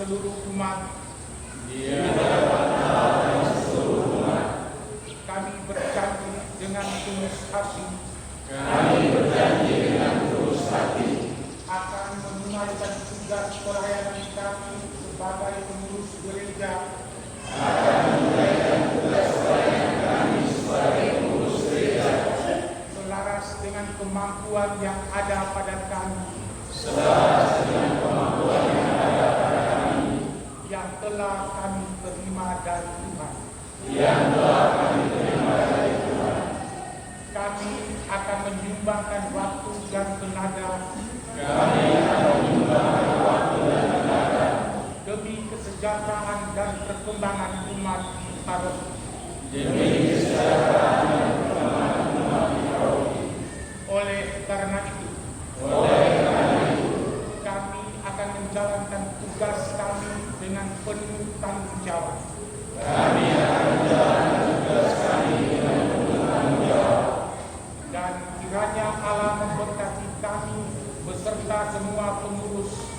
seluruh umat. Kami berjanji dengan tulus hati akan menunaikan tugas pelayanan kami sebagai pengurus gereja selaras dengan kemampuan yang ada pada kami yang telah kami terima dari Tuhan. Kami akan menyumbangkan waktu dan tenaga demi kesejahteraan dan perkembangan umat paroki. Oleh karena itu, kami akan menjalankan tugas kami dengan penuh tanggung jawab. Dan kiranya Allah memberkati kami beserta semua pengurus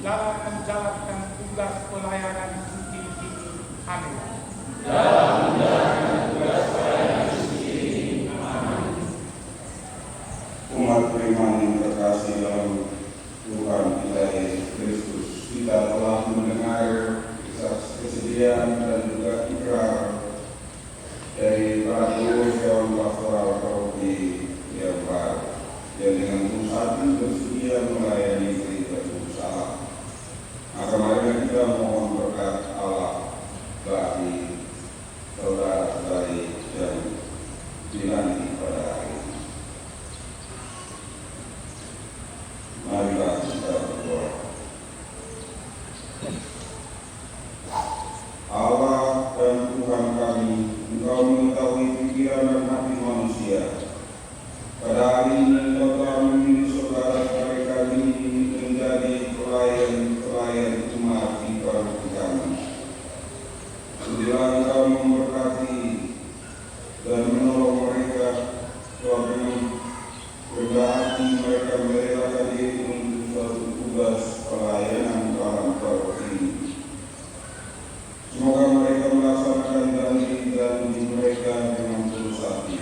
dalam menjalankan tugas pelayanan suci ini. Amin. Umat beriman yang terkasih dalam Tuhan kita Yesus Kristus, kita telah mendengar kesediaan dan juga ikrar dari para pengurus Dewan Pastoral Paroki Diambar yang dengan tulus hati bersedia melayani gereja berusaha. Maka mari kita mohon berkat Allah bagi saudara-saudari yang dinanti pada hari ini. Marilah kita berdoa. Allah dan Tuhan kami, Engkau mengetahui pikiran dan hati manusia. Pada hari ini Engkau telah memilih saudara-saudari kami menjadi pelayan umat di paroki kami. Bila Engkau memberkati dan menolong mereka, Tuhan, dengan rendah hati mereka merelakan diri untuk suatu tugas pelayanan dalam paroki ini. Semoga mereka melaksanakan janji-janji mereka dengan tulus hati.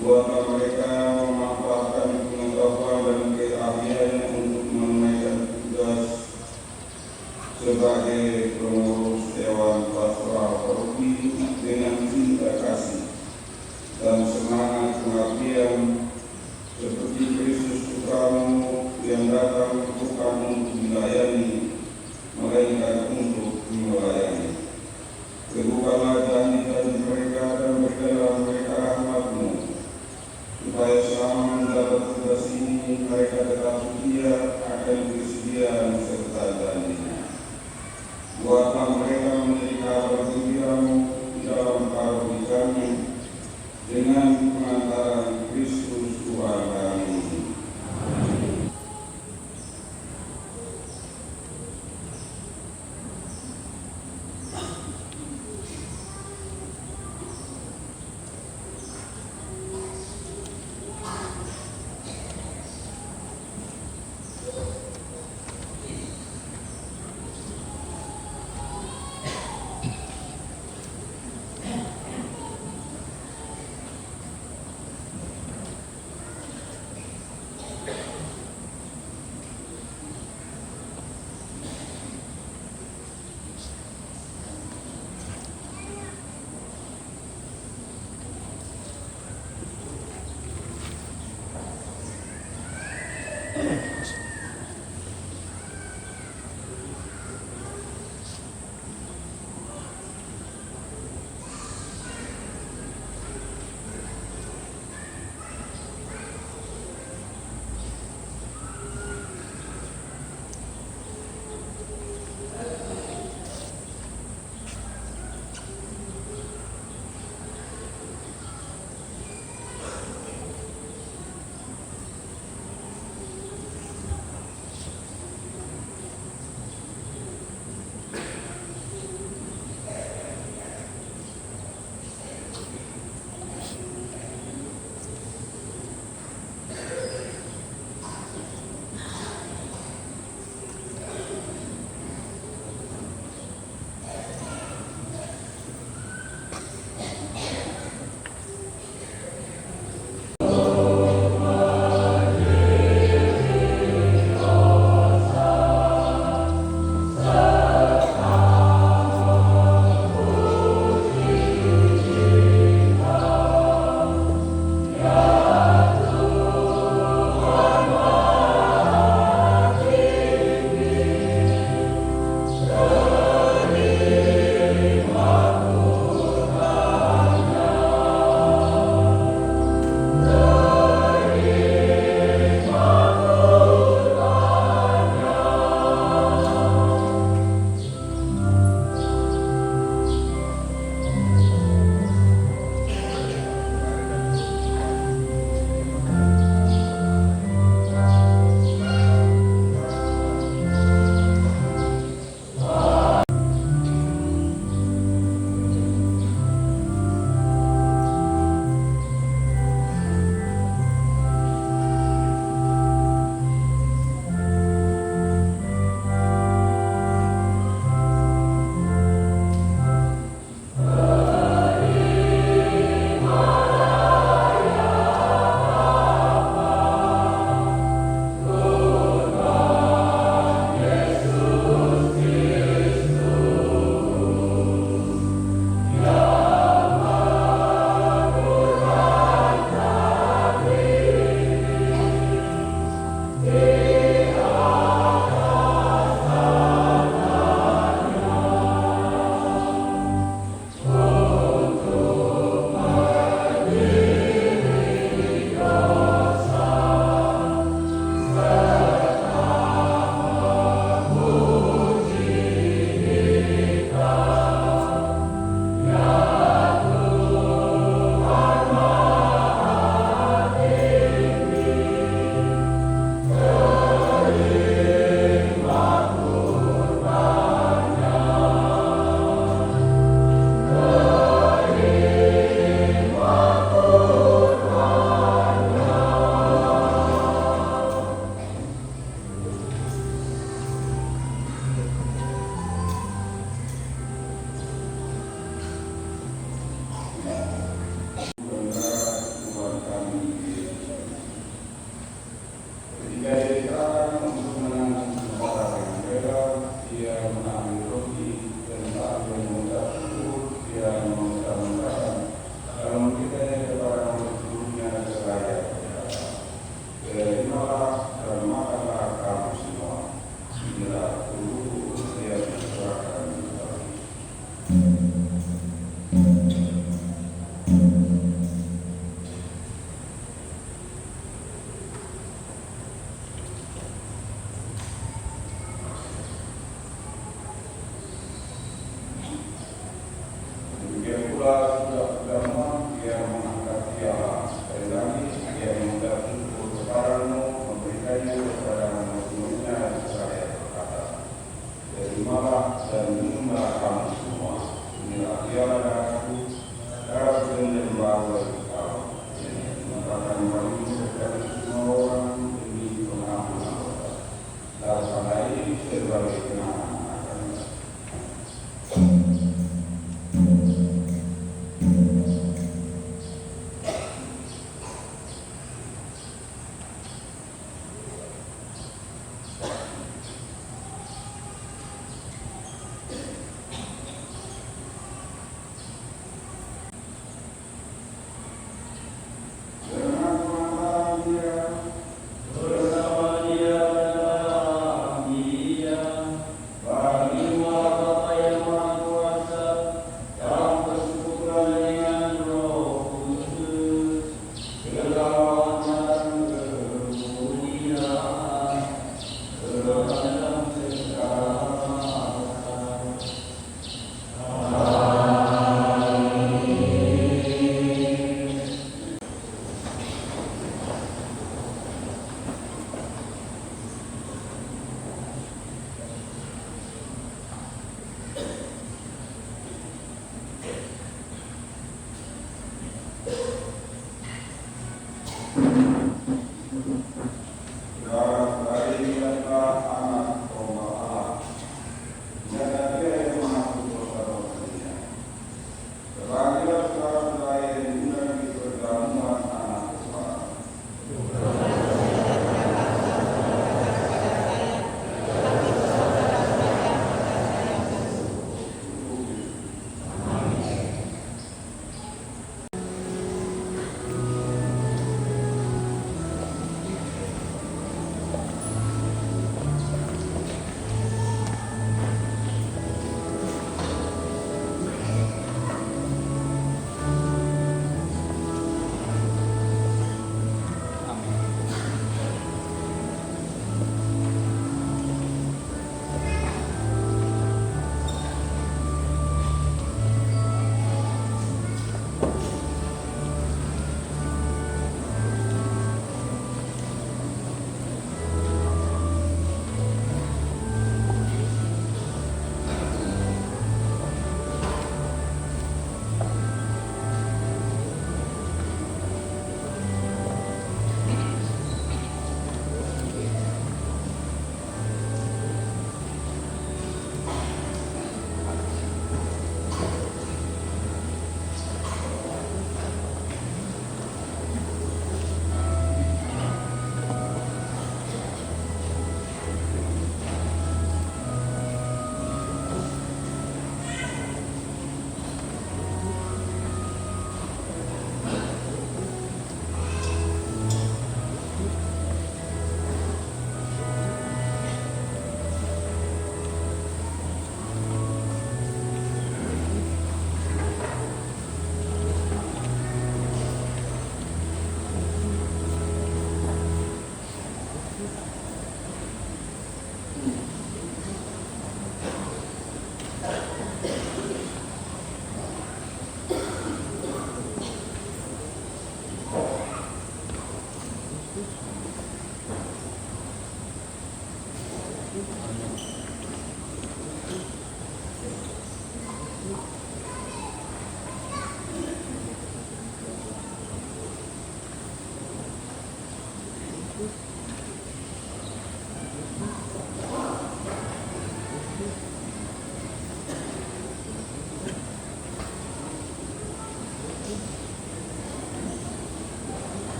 Buatlah mereka memanfaatkan pengetahuan dan keahliannya untuk menunaikan tugas sebagai pengurus Dewan Pastoral Paroki dengan cinta kasih dan semangat pengabdian seperti Kristus Putramu yang datang bukan untuk melayani, melainkan untuk melayani. Teguhkanlah janji-janji mereka dan berikanlah mereka rahmat-Mu, supaya selama menjabat tugas ini mereka tetap setia akan kesediaan serta janji-Nya. Buatlah mereka menjadi kabar gembira-Mu dalam paroki kami dengan pengantaran Kristus Tuhan kami.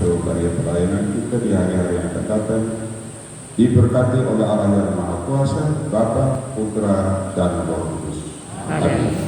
untuk karya pelayanan kita di hari-hari yang akan datang. Diberkati oleh Allah yang Maha Kuasa, Bapa, Putra, dan Roh Kudus. Amin.